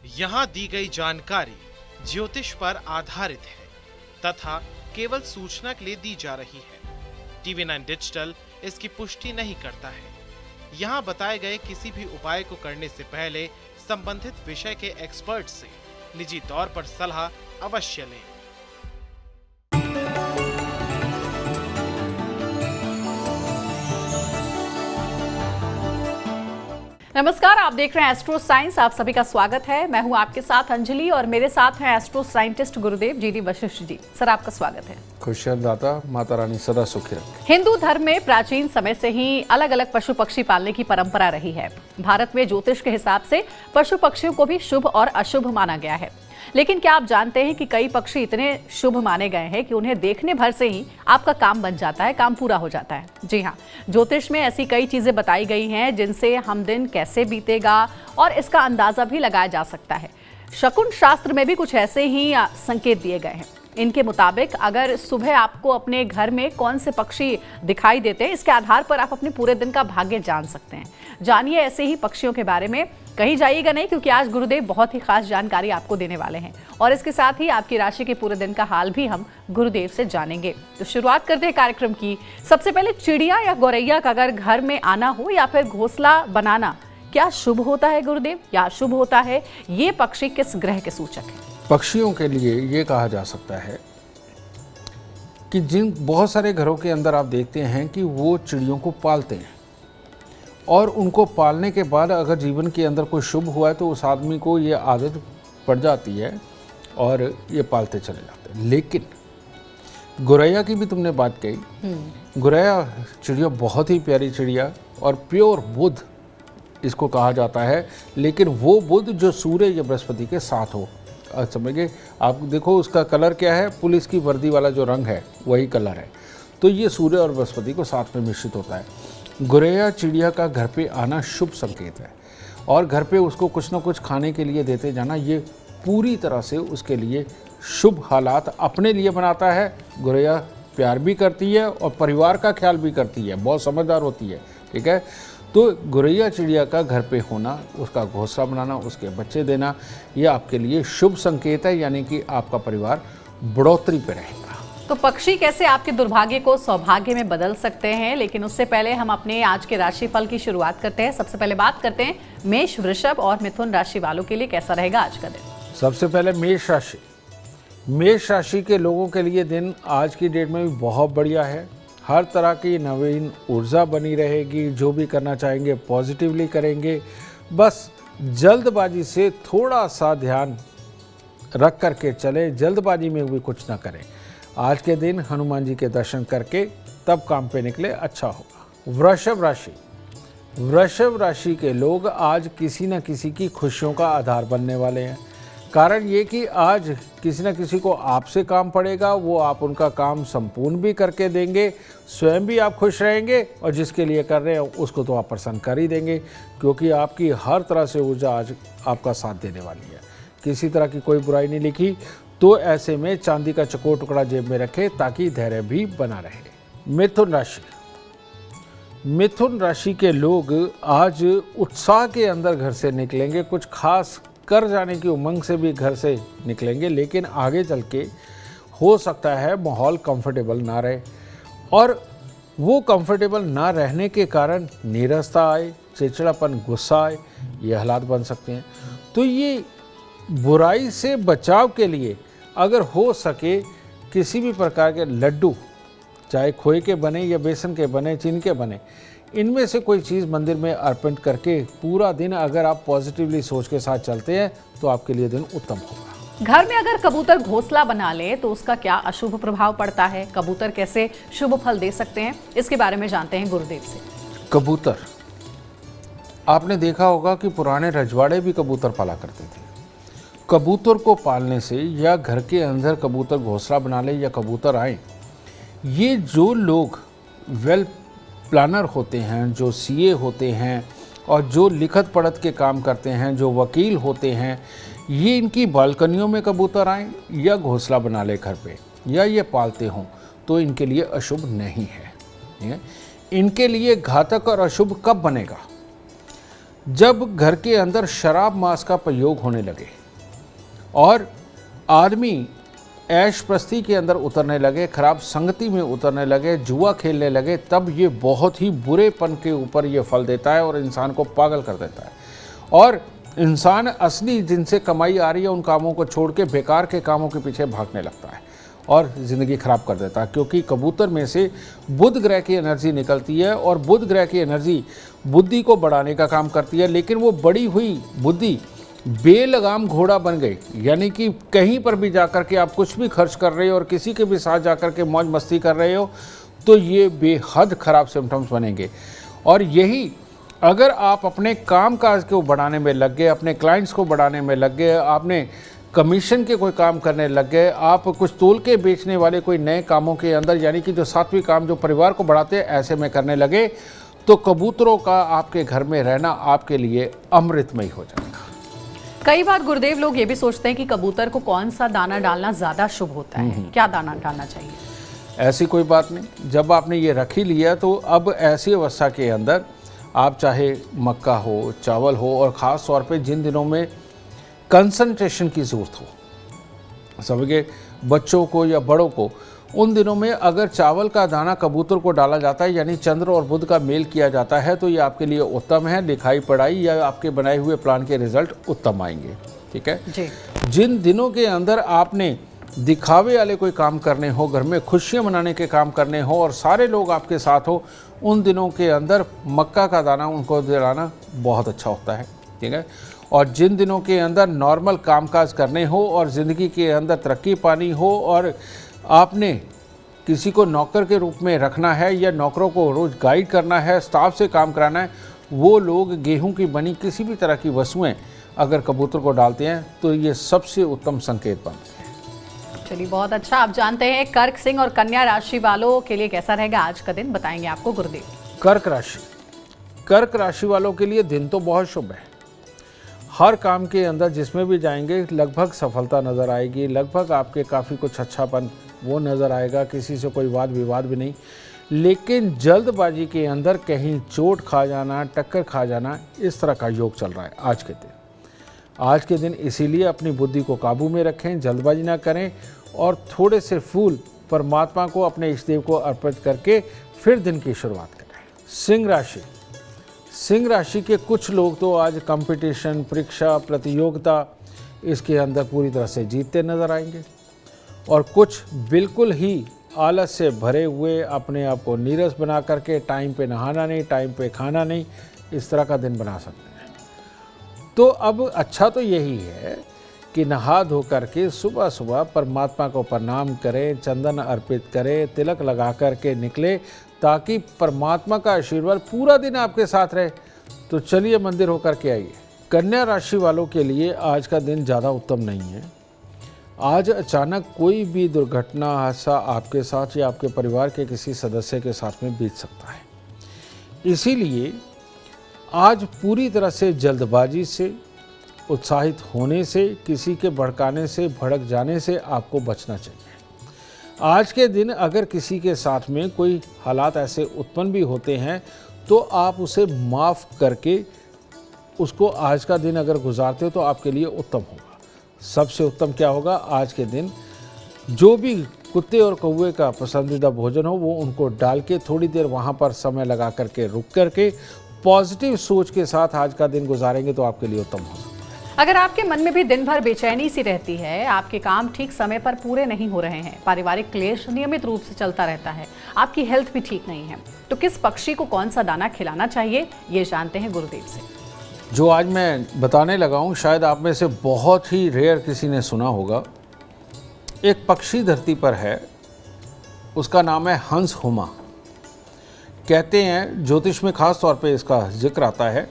यहाँ दी गई जानकारी ज्योतिष पर आधारित है तथा केवल सूचना के लिए दी जा रही है। TV9 डिजिटल इसकी पुष्टि नहीं करता है। यहाँ बताए गए किसी भी उपाय को करने से पहले संबंधित विषय के एक्सपर्ट से निजी तौर पर सलाह अवश्य लें। नमस्कार, आप देख रहे हैं एस्ट्रो साइंस। आप सभी का स्वागत है। मैं हूं आपके साथ अंजलि और मेरे साथ हैं एस्ट्रो साइंटिस्ट गुरुदेव जी वशिष्ठ जी। सर, आपका स्वागत है। खुशियां दाता माता रानी सदा सुखी रखे। हिंदू धर्म में प्राचीन समय से ही अलग अलग पशु पक्षी पालने की परंपरा रही है। भारत में ज्योतिष के हिसाब से पशु पक्षियों को भी शुभ और अशुभ माना गया है। लेकिन क्या आप जानते हैं कि कई पक्षी इतने शुभ माने गए हैं कि उन्हें देखने भर से ही आपका काम बन जाता है, काम पूरा हो जाता है। जी हाँ, ज्योतिष में ऐसी कई चीजें बताई गई हैं जिनसे हम दिन कैसे बीतेगा और इसका अंदाजा भी लगाया जा सकता है। शकुन शास्त्र में भी कुछ ऐसे ही संकेत दिए गए हैं। इनके मुताबिक अगर सुबह आपको अपने घर में कौन से पक्षी दिखाई देते हैं, इसके आधार पर आप अपने पूरे दिन का भाग्य जान सकते हैं। जानिए ऐसे ही पक्षियों के बारे में। कहीं जाइएगा नहीं, क्योंकि आज गुरुदेव बहुत ही खास जानकारी आपको देने वाले हैं और इसके साथ ही आपकी राशि के पूरे दिन का हाल भी हम गुरुदेव से जानेंगे। तो शुरुआत करते हैं कार्यक्रम की। सबसे पहले, चिड़िया या गौरैया का अगर घर में आना हो या फिर घोंसला बनाना, क्या शुभ होता है गुरुदेव या अशुभ होता है? ये पक्षी किस ग्रह के सूचक है? पक्षियों के लिए ये कहा जा सकता है कि जिन बहुत सारे घरों के अंदर आप देखते हैं कि वो चिड़ियों को पालते हैं और उनको पालने के बाद अगर जीवन के अंदर कोई शुभ हुआ है तो उस आदमी को ये आदत पड़ जाती है और ये पालते चले जाते हैं। लेकिन गौरैया की भी तुमने बात कही। गौरैया चिड़िया बहुत ही प्यारी चिड़िया और प्योर बुध इसको कहा जाता है, लेकिन वो बुध जो सूर्य या बृहस्पति के साथ हो। समझिए, आप देखो उसका कलर क्या है, पुलिस की वर्दी वाला जो रंग है वही कलर है। तो ये सूर्य और बृहस्पति को साथ में मिश्रित होता है। गौरैया चिड़िया का घर पे आना शुभ संकेत है और घर पे उसको कुछ ना कुछ खाने के लिए देते जाना, ये पूरी तरह से उसके लिए शुभ हालात अपने लिए बनाता है। गौरैया प्यार भी करती है और परिवार का ख्याल भी करती है, बहुत समझदार होती है। ठीक है, तो गौरैया चिड़िया का घर पे होना, उसका घोंसला बनाना, उसके बच्चे देना, ये आपके लिए शुभ संकेत है, यानी कि आपका परिवार बढ़ोतरी पे रहेगा। तो पक्षी कैसे आपके दुर्भाग्य को सौभाग्य में बदल सकते हैं, लेकिन उससे पहले हम अपने आज के राशिफल की शुरुआत करते हैं। सबसे पहले बात करते हैं मेष, वृषभ और मिथुन राशि वालों के लिए कैसा रहेगा आज का दिन। सबसे पहले मेष राशि। मेष राशि के लोगों के लिए दिन आज की डेट में भी बहुत बढ़िया है। हर तरह की नवीन ऊर्जा बनी रहेगी। जो भी करना चाहेंगे पॉजिटिवली करेंगे। बस जल्दबाजी से थोड़ा सा ध्यान रख करके चले, जल्दबाजी में भी कुछ ना करें। आज के दिन हनुमान जी के दर्शन करके तब काम पे निकले, अच्छा होगा। वृषभ राशि। वृषभ राशि के लोग आज किसी न किसी की खुशियों का आधार बनने वाले हैं। कारण ये कि आज किसी न किसी को आपसे काम पड़ेगा, वो आप उनका काम संपूर्ण भी करके देंगे, स्वयं भी आप खुश रहेंगे और जिसके लिए कर रहे हैं उसको तो आप प्रसन्न कर ही देंगे, क्योंकि आपकी हर तरह से ऊर्जा आज आपका साथ देने वाली है। किसी तरह की कोई बुराई नहीं लिखी, तो ऐसे में चांदी का चकोर टुकड़ा जेब में रखें ताकि धैर्य भी बना रहे। मिथुन राशि। मिथुन राशि के लोग आज उत्साह के अंदर घर से निकलेंगे, कुछ खास कर जाने की उमंग से भी घर से निकलेंगे, लेकिन आगे चल के हो सकता है माहौल कंफर्टेबल ना रहे और वो कंफर्टेबल ना रहने के कारण नीरसता आए, चिड़चिड़ापन, गुस्सा आए, ये हालात बन सकते हैं। तो ये बुराई से बचाव के लिए अगर हो सके किसी भी प्रकार के लड्डू, चाहे खोए के बने या बेसन के बने, चीनी के बने, इनमें से कोई चीज़ मंदिर में अर्पण करके पूरा दिन अगर आप पॉजिटिवली सोच के साथ चलते हैं तो आपके लिए दिन उत्तम होगा। घर में अगर कबूतर घोंसला बना ले तो उसका क्या अशुभ प्रभाव पड़ता है? कबूतर कैसे शुभ फल दे सकते हैं, इसके बारे में जानते हैं गुरुदेव से। कबूतर, आपने देखा होगा कि पुराने रजवाड़े भी कबूतर पाला करते थे। कबूतर को पालने से या घर के अंदर कबूतर घोंसला बना ले या कबूतर आए, ये जो लोग वेल प्लानर होते हैं, जो सीए होते हैं और जो लिखत पढ़त के काम करते हैं, जो वकील होते हैं, ये इनकी बालकनियों में कबूतर आएँ या घोंसला बना ले घर पे या ये पालते हों तो इनके लिए अशुभ नहीं है। इनके लिए घातक और अशुभ कब बनेगा? जब घर के अंदर शराब मांस का प्रयोग होने लगे और आदमी ऐश प्रस्ती के अंदर उतरने लगे, खराब संगति में उतरने लगे, जुआ खेलने लगे, तब ये बहुत ही बुरेपन के ऊपर ये फल देता है और इंसान को पागल कर देता है। और इंसान असली जिनसे कमाई आ रही है उन कामों को छोड़ के बेकार के कामों के पीछे भागने लगता है और ज़िंदगी ख़राब कर देता है। क्योंकि कबूतर में से बुध ग्रह की एनर्जी निकलती है और बुध ग्रह की एनर्जी बुद्धि को बढ़ाने का काम करती है, लेकिन वो बढ़ी हुई बुद्धि बेलगाम घोड़ा बन गई, यानी कि कहीं पर भी जाकर के आप कुछ भी खर्च कर रहे हो और किसी के भी साथ जाकर के मौज मस्ती कर रहे हो तो ये बेहद ख़राब सिम्टम्स बनेंगे। और यही अगर आप अपने काम काज को बढ़ाने में लग गए, अपने क्लाइंट्स को बढ़ाने में लग गए, आपने कमीशन के कोई काम करने लग गए, आप कुछ तोल के बेचने वाले कोई नए कामों के अंदर, यानी कि जो सात्विक काम जो परिवार को बढ़ाते हैं ऐसे में करने लगे, तो कबूतरों का आपके घर में रहना आपके लिए अमृतमय हो जाएगा। कई बार गुरुदेव लोग ये भी सोचते हैं कि कबूतर को कौन सा दाना डालना ज्यादा शुभ होता है, क्या दाना डालना चाहिए? ऐसी कोई बात नहीं, जब आपने ये रख ही लिया तो अब ऐसी अवस्था के अंदर आप चाहे मक्का हो, चावल हो, और ख़ास तौर पे जिन दिनों में कंसंट्रेशन की ज़रूरत हो, सबके बच्चों को या बड़ों को, उन दिनों में अगर चावल का दाना कबूतर को डाला जाता है, यानी चंद्र और बुध का मेल किया जाता है, तो ये आपके लिए उत्तम है। लिखाई पढ़ाई या आपके बनाए हुए प्लान के रिजल्ट उत्तम आएंगे। ठीक है जी। जिन दिनों के अंदर आपने दिखावे वाले कोई काम करने हो, घर में खुशियां मनाने के काम करने हो और सारे लोग आपके साथ हो, उन दिनों के अंदर मक्का का दाना उनको दिलाना बहुत अच्छा होता है। ठीक है। और जिन दिनों के अंदर नॉर्मल कामकाज करने हो और ज़िंदगी के अंदर तरक्की पानी हो और आपने किसी को नौकर के रूप में रखना है या नौकरों को रोज़ गाइड करना है, स्टाफ से काम कराना है, वो लोग गेहूं की बनी किसी भी तरह की वस्तुएं अगर कबूतर को डालते हैं तो ये सबसे उत्तम संकेत बनते हैं। चलिए, बहुत अच्छा। आप जानते हैं कर्क सिंह और कन्या राशि वालों के लिए कैसा रहेगा आज का दिन, बताएंगे आपको गुरुदेव। कर्क राशि वालों के लिए दिन तो बहुत शुभ है। हर काम के अंदर जिसमें भी जाएंगे लगभग सफलता नज़र आएगी, लगभग आपके काफ़ी कुछ अच्छापन वो नज़र आएगा, किसी से कोई वाद विवाद भी नहीं। लेकिन जल्दबाजी के अंदर कहीं चोट खा जाना, टक्कर खा जाना, इस तरह का योग चल रहा है आज के दिन। इसीलिए अपनी बुद्धि को काबू में रखें, जल्दबाजी ना करें और थोड़े से फूल परमात्मा को, अपने इष्टदेव को अर्पित करके फिर दिन की शुरुआत करें। सिंह राशि के कुछ लोग तो आज कंपटीशन, परीक्षा, प्रतियोगिता इसके अंदर पूरी तरह से जीतते नजर आएंगे और कुछ बिल्कुल ही आलस से भरे हुए, अपने आप को नीरस बना करके टाइम पे नहाना नहीं, टाइम पे खाना नहीं, इस तरह का दिन बना सकते हैं। तो अब अच्छा तो यही है कि नहा धो करके सुबह सुबह परमात्मा को प्रणाम करें, चंदन अर्पित करें, तिलक लगा करके निकले ताकि परमात्मा का आशीर्वाद पूरा दिन आपके साथ रहे। तो चलिए मंदिर होकर के आइए। कन्या राशि वालों के लिए आज का दिन ज़्यादा उत्तम नहीं है। आज अचानक कोई भी दुर्घटना, हादसा आपके साथ या आपके परिवार के किसी सदस्य के साथ में बीत सकता है। इसीलिए आज पूरी तरह से जल्दबाजी से, उत्साहित होने से, किसी के भड़काने से, भड़क जाने से आपको बचना चाहिए। आज के दिन अगर किसी के साथ में कोई हालात ऐसे उत्पन्न भी होते हैं तो आप उसे माफ़ करके उसको आज का दिन अगर गुजारते हो तो आपके लिए उत्तम होगा। सबसे उत्तम क्या होगा, आज के दिन जो भी कुत्ते और कौवे का पसंदीदा भोजन हो वो उनको डाल के थोड़ी देर वहाँ पर समय लगा करके रुक करके पॉजिटिव सोच के साथ आज का दिन गुजारेंगे तो आपके लिए उत्तम होगा। अगर आपके मन में भी दिन भर बेचैनी सी रहती है, आपके काम ठीक समय पर पूरे नहीं हो रहे हैं, पारिवारिक क्लेश नियमित रूप से चलता रहता है, आपकी हेल्थ भी ठीक नहीं है, तो किस पक्षी को कौन सा दाना खिलाना चाहिए, ये जानते हैं गुरुदेव से। जो आज मैं बताने लगा हूँ शायद आप में से बहुत ही रेयर किसी ने सुना होगा। एक पक्षी धरती पर है, उसका नाम है हंस हुमा। कहते हैं ज्योतिष में खास तौर पे इसका जिक्र आता है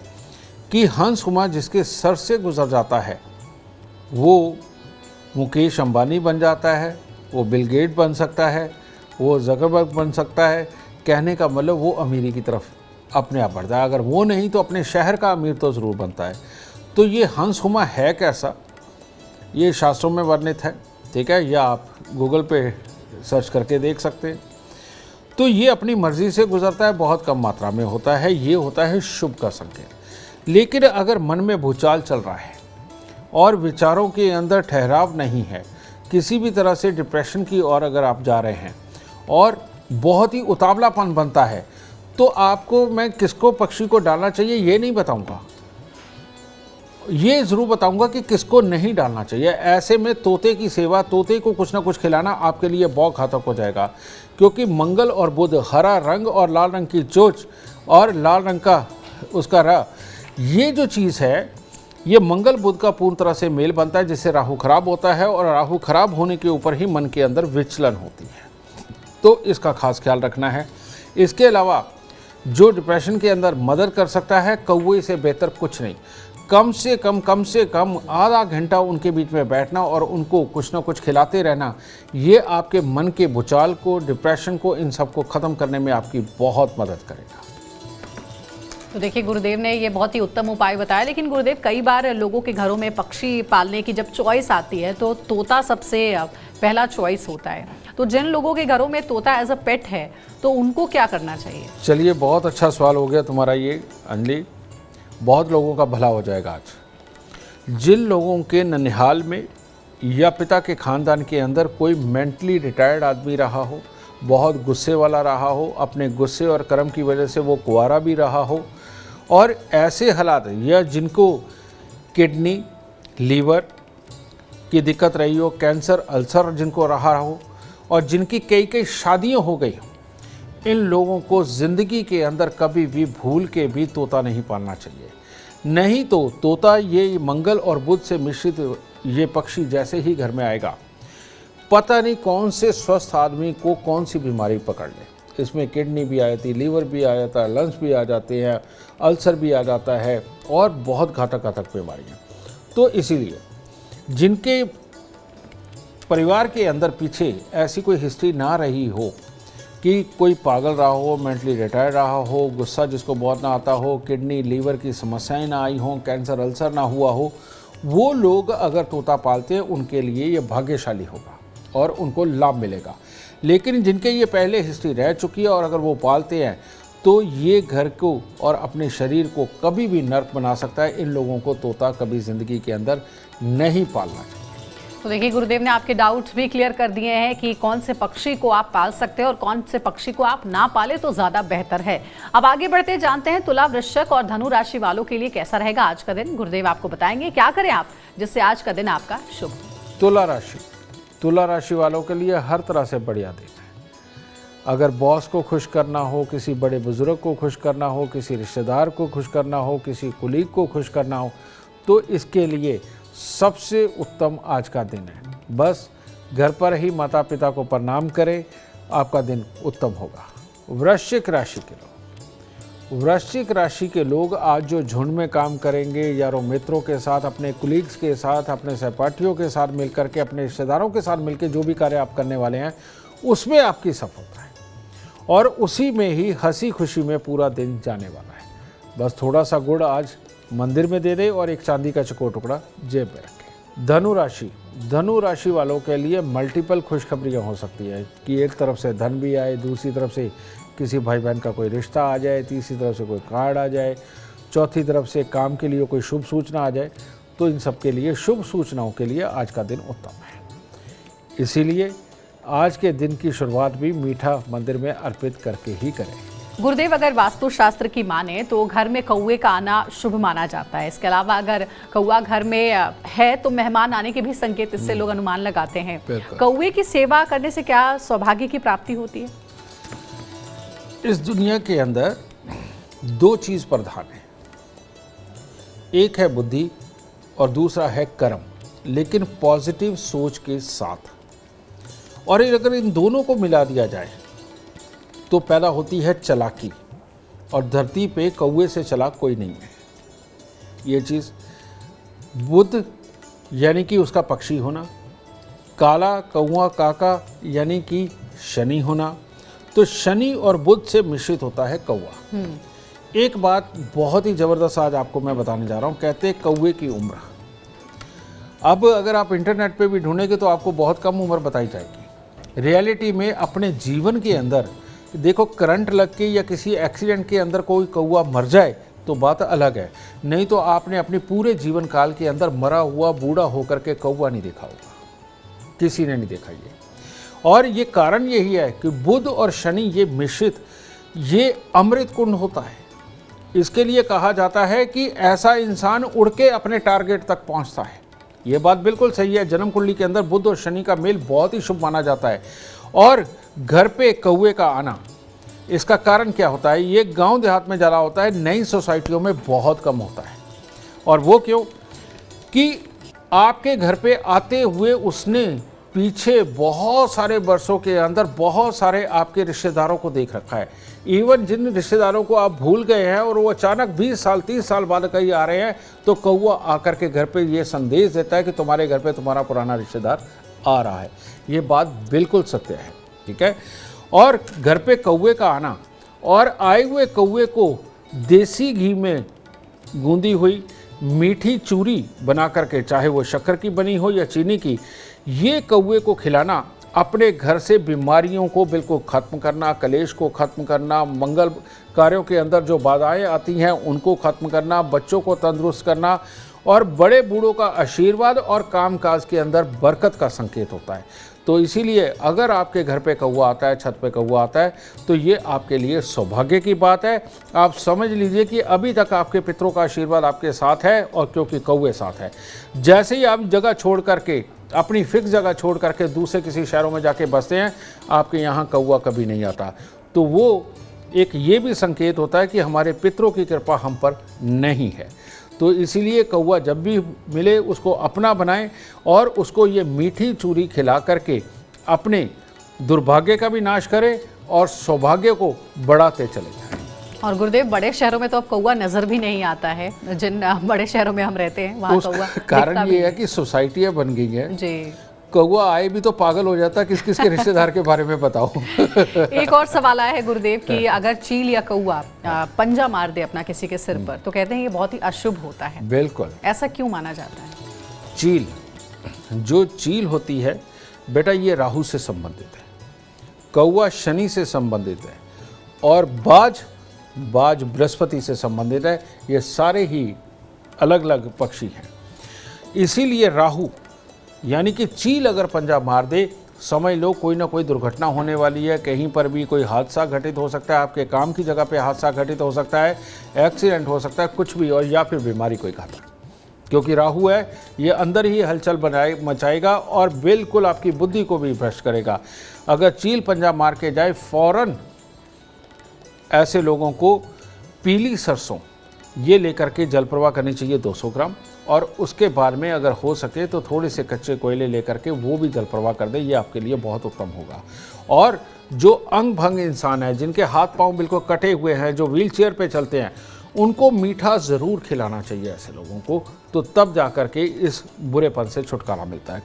कि हंस हुमा जिसके सर से गुजर जाता है वो मुकेश अंबानी बन जाता है, वो बिल गेट बन सकता है, वो ज़करबर्ग बन सकता है। कहने का मतलब वो अमीरी की तरफ अपने आप बढ़ता है। अगर वो नहीं तो अपने शहर का अमीर तो ज़रूर बनता है। तो ये हंस हुमा है कैसा, ये शास्त्रों में वर्णित है। ठीक है, या आप गूगल पे सर्च करके देख सकते हैं। तो ये अपनी मर्ज़ी से गुजरता है, बहुत कम मात्रा में होता है, ये होता है शुभ का संकेत। लेकिन अगर मन में भूचाल चल रहा है और विचारों के अंदर ठहराव नहीं है, किसी भी तरह से डिप्रेशन की ओर अगर आप जा रहे हैं और बहुत ही उतावलापन बनता है, तो आपको मैं किसको पक्षी को डालना चाहिए ये नहीं बताऊंगा, ये ज़रूर बताऊंगा कि किसको नहीं डालना चाहिए। ऐसे में तोते की सेवा, तोते को कुछ ना कुछ खिलाना आपके लिए बहुत घातक हो जाएगा, क्योंकि मंगल और बुध, हरा रंग और लाल रंग की चोंच और लाल रंग का उसका रंग, ये जो चीज़ है ये मंगल बुध का पूर्ण तरह से मेल बनता है, जिससे राहु खराब होता है और राहु खराब होने के ऊपर ही मन के अंदर विचलन होती है। तो इसका खास ख्याल रखना है। इसके अलावा जो डिप्रेशन के अंदर मदद कर सकता है, कौवे से बेहतर कुछ नहीं। कम से कम आधा घंटा उनके बीच में बैठना और उनको कुछ ना कुछ खिलाते रहना, ये आपके मन के भूचाल को, डिप्रेशन को, इन सब को ख़त्म करने में आपकी बहुत मदद करेगा। तो देखिए, गुरुदेव ने ये बहुत ही उत्तम उपाय बताया। लेकिन गुरुदेव, कई बार लोगों के घरों में पक्षी पालने की जब चॉइस आती है तो तोता सबसे पहला चॉइस होता है। तो जिन लोगों के घरों में तोता एज अ पेट है तो उनको क्या करना चाहिए? चलिए, बहुत अच्छा सवाल हो गया तुम्हारा ये अंजलि, बहुत लोगों का भला हो जाएगा आज। जिन लोगों के ननिहाल में या पिता के खानदान के अंदर कोई मेंटली रिटायर्ड आदमी रहा हो, बहुत गुस्से वाला रहा हो, अपने गुस्से और कर्म की वजह से वो कुंवारा भी रहा हो, और ऐसे हालात या जिनको किडनी, लीवर की दिक्कत रही हो, कैंसर, अल्सर जिनको रहा हो, और जिनकी कई शादियां हो गई, इन लोगों को ज़िंदगी के अंदर कभी भी भूल के भी तोता नहीं पालना चाहिए। नहीं तो तोता, ये मंगल और बुध से मिश्रित ये पक्षी जैसे ही घर में आएगा, पता नहीं कौन से स्वस्थ आदमी को कौन सी बीमारी पकड़ ले। इसमें किडनी भी आ जाती, लीवर भी आ जाता है, लंग्स भी आ जाते हैं, अल्सर भी आ जाता है, और बहुत घातक बीमारियाँ। तो इसीलिए जिनके परिवार के अंदर पीछे ऐसी कोई हिस्ट्री ना रही हो कि कोई पागल रहा हो, मेंटली रिटायर्ड रहा हो, गुस्सा जिसको बहुत ना आता हो, किडनी, लीवर की समस्याएं ना आई हों, कैंसर, अल्सर ना हुआ हो, वो लोग अगर तोता पालते हैं उनके लिए ये भाग्यशाली होगा और उनको लाभ मिलेगा। लेकिन जिनके ये पहले हिस्ट्री रह चुकी है और अगर वो पालते हैं तो ये घर को और अपने शरीर को कभी भी नर्क बना सकता है। इन लोगों को तोता कभी ज़िंदगी के अंदर नहीं पालना चाहिए। तो देखिए, गुरुदेव ने आपके डाउट्स भी क्लियर कर दिए हैं कि कौन से पक्षी को आप पाल सकते हैं और कौन से पक्षी को आप ना पाले तो ज़्यादा बेहतर है। अब आगे बढ़ते जानते हैं तुला, वृश्चिक और धनु राशि वालों के लिए कैसा रहेगा आज का दिन। गुरुदेव आपको बताएंगे क्या करें आप जिससे आज का दिन आपका शुभ हो। तुला राशि वालों के लिए हर तरह से बढ़िया दिन है। अगर बॉस को खुश करना हो, किसी बड़े बुजुर्ग को खुश करना हो, किसी रिश्तेदार को खुश करना हो, किसी कुलीग को खुश करना हो, तो इसके लिए सबसे उत्तम आज का दिन है। बस घर पर ही माता पिता को प्रणाम करें, आपका दिन उत्तम होगा। वृश्चिक राशि के लोग आज जो झुंड में काम करेंगे, यारों मित्रों के साथ, अपने कुलीग्स के साथ, अपने सहपाठियों के साथ मिलकर के, अपने रिश्तेदारों के साथ मिलकर जो भी कार्य आप करने वाले हैं उसमें आपकी सफलता है और उसी में ही हंसी खुशी में पूरा दिन जाने वाला है। बस थोड़ा सा गुड़ आज मंदिर में दे दे और एक चांदी का चकोर टुकड़ा जेब में रखें। धनु राशि वालों के लिए मल्टीपल खुशखबरियाँ हो सकती है कि एक तरफ से धन भी आए, दूसरी तरफ से किसी भाई बहन का कोई रिश्ता आ जाए, तीसरी तरफ से कोई कार्ड आ जाए, चौथी तरफ से काम के लिए कोई शुभ सूचना आ जाए। तो इन सब के लिए, शुभ सूचनाओं के लिए आज का दिन उत्तम है। इसीलिए आज के दिन की शुरुआत भी मीठा मंदिर में अर्पित करके ही करें। गुरुदेव, अगर वास्तु शास्त्र की माने तो घर में कौवे का आना शुभ माना जाता है। इसके अलावा अगर कौवा घर में है तो मेहमान आने के भी संकेत इससे लोग अनुमान लगाते हैं। कौवे की सेवा करने से क्या सौभाग्य की प्राप्ति होती है? इस दुनिया के अंदर दो चीज प्रधान है, एक है बुद्धि और दूसरा है कर्म, लेकिन पॉजिटिव सोच के साथ। और अगर इन दोनों को मिला दिया जाए तो पैदा होती है चालाकी, और धरती पे कौवे से चालाक कोई नहीं है। ये चीज़ बुध यानी कि उसका पक्षी होना, काला कौवा काका यानी कि शनि होना, तो शनि और बुध से मिश्रित होता है कौवा। एक बात बहुत ही ज़बरदस्त आज आपको मैं बताने जा रहा हूँ। कहते हैं कौवे की उम्र, अब अगर आप इंटरनेट पे भी ढूंढेंगे तो आपको बहुत कम उम्र बताई जाएगी। रियलिटी में अपने जीवन के अंदर देखो, करंट लग के या किसी एक्सीडेंट के अंदर कोई कौवा मर जाए तो बात अलग है, नहीं तो आपने अपने पूरे जीवन काल के अंदर मरा हुआ बूढ़ा होकर के कौवा नहीं देखा होगा, किसी ने नहीं देखा ये। और ये कारण यही है कि बुध और शनि ये मिश्रित, ये अमृत कुंड होता है। इसके लिए कहा जाता है कि ऐसा इंसान उड़ के अपने टारगेट तक पहुंचता है। ये बात बिल्कुल सही है। जन्म कुंडली के अंदर बुध और शनि का मेल बहुत ही शुभ माना जाता है। और घर पे कौवे का आना, इसका कारण क्या होता है? ये गांव देहात में ज़्यादा होता है, नई सोसाइटियों में बहुत कम होता है। और वो क्यों? कि आपके घर पे आते हुए उसने पीछे बहुत सारे वर्षों के अंदर बहुत सारे आपके रिश्तेदारों को देख रखा है। इवन जिन रिश्तेदारों को आप भूल गए हैं और वो अचानक 20 साल 30 साल बाद कहीं आ रहे हैं, तो कौवा आकर के घर पे ये संदेश देता है कि तुम्हारे घर पे तुम्हारा पुराना रिश्तेदार आ रहा है। ये बात बिल्कुल सत्य है, ठीक है। और घर पे कौवे का आना और आए हुए कौवे को देसी घी में गूंदी हुई मीठी चूरी बना करके, चाहे वो शक्कर की बनी हो या चीनी की, ये कौवे को खिलाना अपने घर से बीमारियों को बिल्कुल ख़त्म करना, कलेश को ख़त्म करना, मंगल कार्यों के अंदर जो बाधाएं आती हैं उनको ख़त्म करना, बच्चों को तंदुरुस्त करना और बड़े बूढ़ों का आशीर्वाद और कामकाज के अंदर बरकत का संकेत होता है। तो इसीलिए अगर आपके घर पे कौवा आता है, छत पे कौवा आता है, तो ये आपके लिए सौभाग्य की बात है। आप समझ लीजिए कि अभी तक आपके पितरों का आशीर्वाद आपके साथ है, और क्योंकि कौवे साथ है। जैसे ही आप जगह छोड़ करके, अपनी फिक्स जगह छोड़ करके दूसरे किसी शहरों में जाके बसते हैं, आपके यहाँ कौवा कभी नहीं आता। तो वो एक ये भी संकेत होता है कि हमारे पितरों की कृपा हम पर नहीं है। तो इसीलिए कौवा जब भी मिले उसको अपना बनाएं और उसको ये मीठी चूरी खिला करके अपने दुर्भाग्य का भी नाश करें और सौभाग्य को बढ़ाते चले जाएं। और गुरुदेव, बड़े शहरों में तो अब कौवा नजर भी नहीं आता है। जिन बड़े शहरों में हम रहते हैं वहाँ कौवा कारण ये है कि सोसाइटियाँ बन गई हैं जी। कौवा आए भी तो पागल हो जाता, किस किस के रिश्तेदार के बारे में बताओ। एक और सवाल आया है गुरुदेव कि अगर चील या कौवा पंजा मार दे अपना किसी के सिर पर, तो कहते हैं ये बहुत ही अशुभ होता है। बिल्कुल। ऐसा क्यों माना जाता है? चील, जो चील होती है बेटा, ये राहु से संबंधित है, कौवा शनि से संबंधित है और बाज बृहस्पति से संबंधित है। ये सारे ही अलग अलग पक्षी हैं। इसीलिए राहु यानी कि चील अगर पंजा मार दे, समझ लो कोई ना कोई दुर्घटना होने वाली है, कहीं पर भी कोई हादसा घटित हो सकता है, आपके काम की जगह पे हादसा घटित हो सकता है, एक्सीडेंट हो सकता है, कुछ भी, और या फिर बीमारी कोई घातक, क्योंकि राहु है ये अंदर ही हलचल मचाएगा और बिल्कुल आपकी बुद्धि को भी भ्रष्ट करेगा। अगर चील पंजा मार के जाए, फौरन ऐसे लोगों को पीली सरसों ये लेकर के जल प्रवाह करनी चाहिए 200 ग्राम, और उसके बाद में अगर हो सके तो थोड़े से कच्चे कोयले लेकर के वो भी जल प्रवाह कर दे, ये आपके लिए बहुत उत्तम होगा। और जो अंग भंग इंसान है, जिनके हाथ पांव बिल्कुल कटे हुए हैं, जो व्हील चेयर पे चलते हैं, उनको मीठा ज़रूर खिलाना चाहिए ऐसे लोगों को, तो तब जा कर के इस बुरेपन से छुटकारा मिलता है।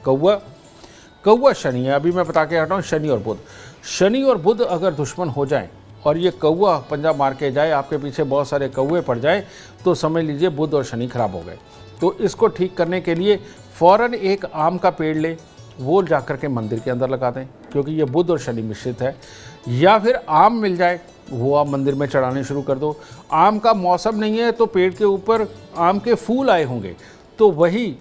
कौवा शनि है, अभी मैं बता के हटा हूँ, शनि और बुध अगर दुश्मन हो जाए और ये कौवा पंजा मार के जाए, आपके पीछे बहुत सारे कौवे पड़ जाए, तो समझ लीजिए बुध और शनि खराब हो गए। तो इसको ठीक करने के लिए फ़ौरन एक आम का पेड़ ले, वो जाकर के मंदिर के अंदर लगा दें, क्योंकि ये बुध और शनि मिश्रित है। या फिर आम मिल जाए, वो आप मंदिर में चढ़ाने शुरू कर दो। आम का मौसम नहीं है तो पेड़ के ऊपर आम के फूल आए होंगे, तो वही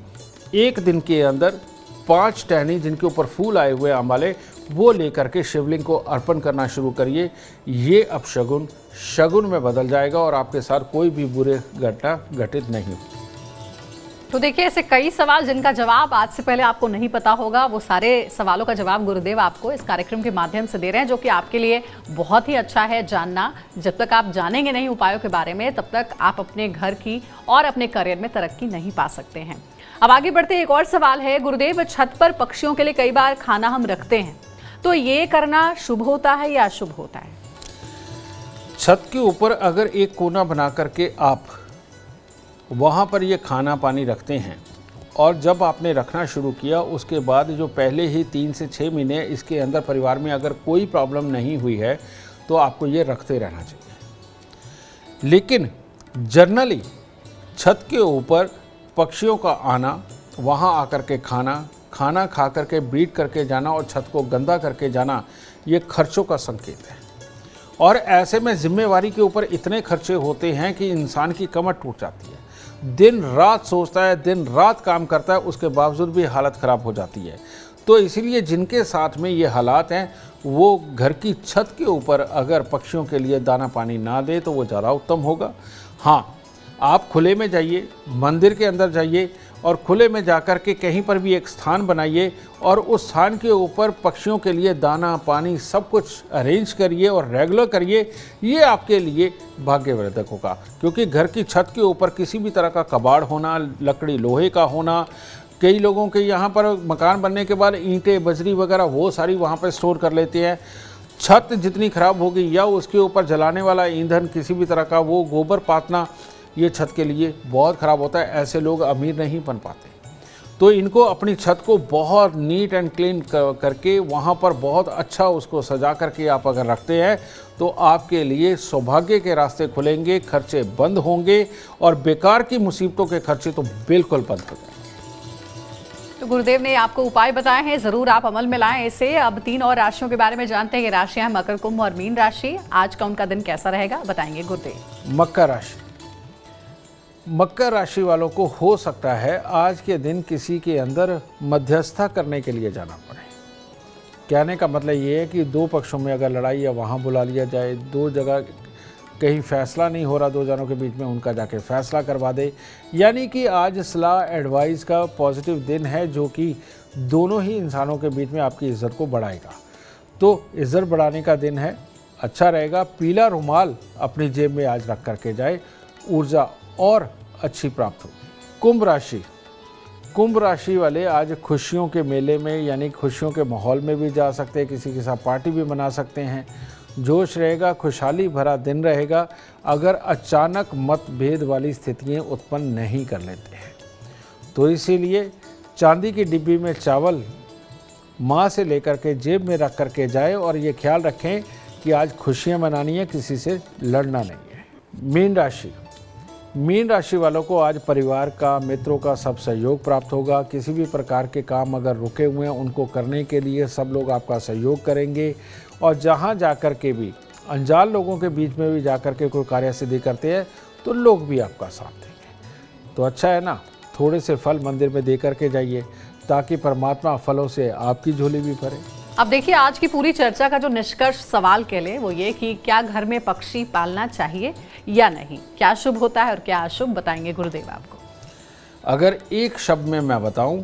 एक दिन के अंदर 5 टहनी जिनके ऊपर फूल आए हुए आम वाले, वो लेकर के शिवलिंग को अर्पण करना शुरू करिए। ये अब शगुन में बदल जाएगा और आपके साथ कोई भी बुरे घटना घटित नहीं होगी। तो देखिए, ऐसे कई सवाल जिनका जवाब आज से पहले आपको नहीं पता होगा, वो सारे सवालों का जवाब गुरुदेव आपको इस कार्यक्रम के माध्यम से दे रहे हैं, जो कि आपके लिए बहुत ही अच्छा है जानना। जब तक आप जानेंगे नहीं उपायों के बारे में, तब तक आप अपने घर की और अपने करियर में तरक्की नहीं पा सकते हैं। अब आगे बढ़ते एक और सवाल है गुरुदेव, छत पर पक्षियों के लिए कई बार खाना हम रखते हैं, तो ये करना शुभ होता है या अशुभ होता है? छत के ऊपर अगर एक कोना बना करके आप वहाँ पर ये खाना पानी रखते हैं, और जब आपने रखना शुरू किया उसके बाद जो पहले ही 3 से 6 महीने इसके अंदर परिवार में अगर कोई प्रॉब्लम नहीं हुई है, तो आपको ये रखते रहना चाहिए। लेकिन जनरली छत के ऊपर पक्षियों का आना, वहाँ आकर के खाना खा करके बीट करके जाना और छत को गंदा करके जाना, ये खर्चों का संकेत है। और ऐसे में जिम्मेवारी के ऊपर इतने खर्चे होते हैं कि इंसान की कमर टूट जाती है। दिन रात सोचता है, दिन रात काम करता है, उसके बावजूद भी हालत ख़राब हो जाती है। तो इसीलिए जिनके साथ में ये हालात हैं वो घर की छत के ऊपर अगर पक्षियों के लिए दाना पानी ना दे तो वो ज़्यादा उत्तम होगा। हाँ, आप खुले में जाइए, मंदिर के अंदर जाइए और खुले में जाकर के कहीं पर भी एक स्थान बनाइए और उस स्थान के ऊपर पक्षियों के लिए दाना पानी सब कुछ अरेंज करिए और रेगुलर करिए। ये आपके लिए भाग्यवर्धक होगा, क्योंकि घर की छत के ऊपर किसी भी तरह का कबाड़ होना, लकड़ी लोहे का होना, कई लोगों के यहाँ पर मकान बनने के बाद ईंटें बजरी वगैरह वो सारी वहाँ पर स्टोर कर लेते हैं। छत जितनी ख़राब होगी या उसके ऊपर जलाने वाला ईंधन किसी भी तरह का वो गोबर पातना, ये छत के लिए बहुत ख़राब होता है। ऐसे लोग अमीर नहीं बन पाते। तो इनको अपनी छत को बहुत नीट एंड क्लीन करके वहाँ पर बहुत अच्छा उसको सजा करके आप अगर रखते हैं तो आपके लिए सौभाग्य के रास्ते खुलेंगे, खर्चे बंद होंगे और बेकार की मुसीबतों के खर्चे तो बिल्कुल बंद हो जाएंगे। तो गुरुदेव ने आपको उपाय बताए हैं, जरूर आप अमल में लाएं इसे। अब 3 और राशियों के बारे में जानते हैं। ये राशियां हैं मकर, कुंभ और मीन राशि। आज का उनका दिन कैसा रहेगा बताएंगे गुरुदेव। मकर राशि। मकर राशि वालों को हो सकता है आज के दिन किसी के अंदर मध्यस्थता करने के लिए जाना पड़े। कहने का मतलब ये है कि दो पक्षों में अगर लड़ाई है वहाँ बुला लिया जाए, दो जगह कहीं फैसला नहीं हो रहा दो जनों के बीच में, उनका जाके फैसला करवा दे। यानी कि आज सलाह एडवाइस का पॉजिटिव दिन है जो कि दोनों ही इंसानों के बीच में आपकी इज्जत को बढ़ाएगा। तो इज्जत बढ़ाने का दिन है, अच्छा रहेगा। पीला रुमाल अपनी जेब में आज रख करके जाए, ऊर्जा और अच्छी प्राप्त होगी। कुंभ राशि। कुंभ राशि वाले आज खुशियों के मेले में यानी खुशियों के माहौल में भी जा सकते हैं, किसी के साथ पार्टी भी मना सकते हैं। जोश रहेगा, खुशहाली भरा दिन रहेगा अगर अचानक मतभेद वाली स्थितियाँ उत्पन्न नहीं कर लेते हैं। तो इसीलिए चांदी की डिब्बी में चावल माँ से लेकर के जेब में रख करके जाए और ये ख्याल रखें कि आज खुशियाँ मनानी है, किसी से लड़ना नहीं है। मीन राशि। मीन राशि वालों को आज परिवार का, मित्रों का सब सहयोग प्राप्त होगा। किसी भी प्रकार के काम अगर रुके हुए हैं उनको करने के लिए सब लोग आपका सहयोग करेंगे और जहां जाकर के भी अनजान लोगों के बीच में भी जाकर के कोई कार्य सिद्धि करते हैं तो लोग भी आपका साथ देंगे। तो अच्छा है ना, थोड़े से फल मंदिर में दे करके जाइए ताकि परमात्मा फलों से आपकी झोली भी भरे। अब देखिए, आज की पूरी चर्चा का जो निष्कर्ष सवाल कह लें वो ये कि क्या घर में पक्षी पालना चाहिए या नहीं, क्या शुभ होता है और क्या अशुभ, बताएंगे गुरुदेव आपको। अगर एक शब्द में मैं बताऊं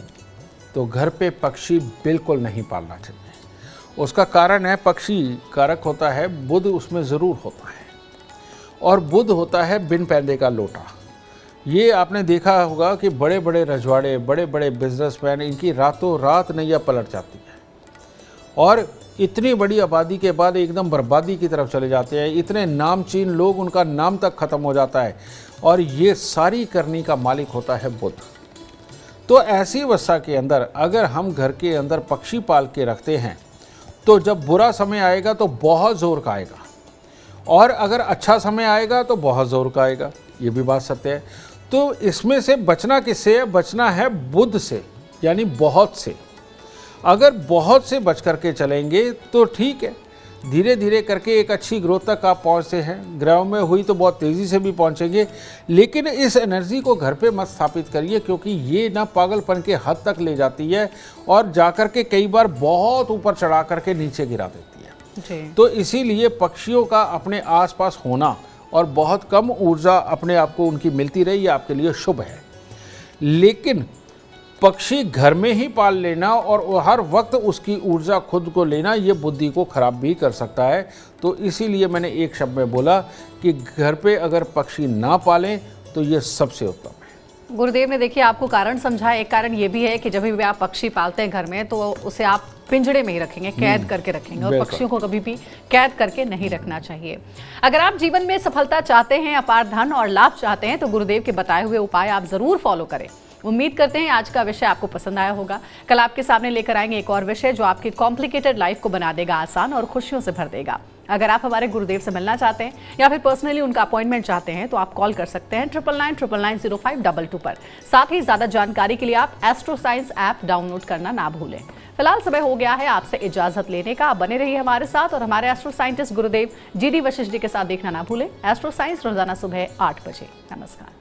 तो घर पे पक्षी बिल्कुल नहीं पालना चाहिए। उसका कारण है, पक्षी कारक होता है बुध, उसमें ज़रूर होता है और बुध होता है बिन पैदे का लोटा। ये आपने देखा होगा कि बड़े बड़े रजवाड़े, बड़े बड़े बिजनेसमैन, इनकी रातों रात नैया पलट जाती है और इतनी बड़ी आबादी के बाद एकदम बर्बादी की तरफ चले जाते हैं। इतने नामचीन लोग, उनका नाम तक ख़त्म हो जाता है और ये सारी करनी का मालिक होता है बुध। तो ऐसी अवस्था के अंदर अगर हम घर के अंदर पक्षी पाल के रखते हैं तो जब बुरा समय आएगा तो बहुत ज़ोर का आएगा और अगर अच्छा समय आएगा तो बहुत ज़ोर का आएगा। ये भी बात सत्य है। तो इसमें से बचना किससे है? बचना है बुध से, यानी बहुत से। अगर बहुत से बच करके चलेंगे तो ठीक है, धीरे धीरे करके एक अच्छी ग्रोथ तक आप पहुंचते हैं। ग्रहों में हुई तो बहुत तेज़ी से भी पहुंचेंगे, लेकिन इस एनर्जी को घर पे मत स्थापित करिए क्योंकि ये ना पागलपन के हद तक ले जाती है और जाकर के कई बार बहुत ऊपर चढ़ा करके नीचे गिरा देती है। तो इसीलिए पक्षियों का अपने आसपास होना और बहुत कम ऊर्जा अपने आप को उनकी मिलती रही, ये आपके लिए शुभ है। लेकिन पक्षी घर में ही पाल लेना और हर वक्त उसकी ऊर्जा खुद को लेना, ये बुद्धि को खराब भी कर सकता है। तो इसीलिए मैंने एक शब्द में बोला कि घर पे अगर पक्षी ना पालें तो ये सबसे उत्तम है। गुरुदेव ने देखिए आपको कारण समझा। एक कारण ये भी है कि जब भी आप पक्षी पालते हैं घर में तो उसे आप पिंजड़े में ही रखेंगे, कैद करके रखेंगे और पक्षियों को कभी भी कैद करके नहीं रखना चाहिए। अगर आप जीवन में सफलता चाहते हैं, अपार धन और लाभ चाहते हैं तो गुरुदेव के बताए हुए उपाय आप जरूर फॉलो करें। उम्मीद करते हैं आज का विषय आपको पसंद आया होगा। कल आपके सामने लेकर आएंगे एक और विषय जो आपकी कॉम्प्लिकेटेड लाइफ को बना देगा आसान और खुशियों से भर देगा। अगर आप हमारे गुरुदेव से मिलना चाहते हैं या फिर पर्सनली उनका अपॉइंटमेंट चाहते हैं तो आप कॉल कर सकते हैं 9999090522 पर। साथ ही ज्यादा जानकारी के लिए आप एस्ट्रो साइंस ऐप डाउनलोड करना ना भूलें। फिलहाल समय हो गया है आपसे इजाजत लेने का। आप बने रहिए हमारे साथ और हमारे एस्ट्रो साइंटिस्ट गुरुदेव GD वशिष्ठ जी के साथ देखना ना भूलें एस्ट्रो साइंस रोजाना सुबह 8 बजे। नमस्कार।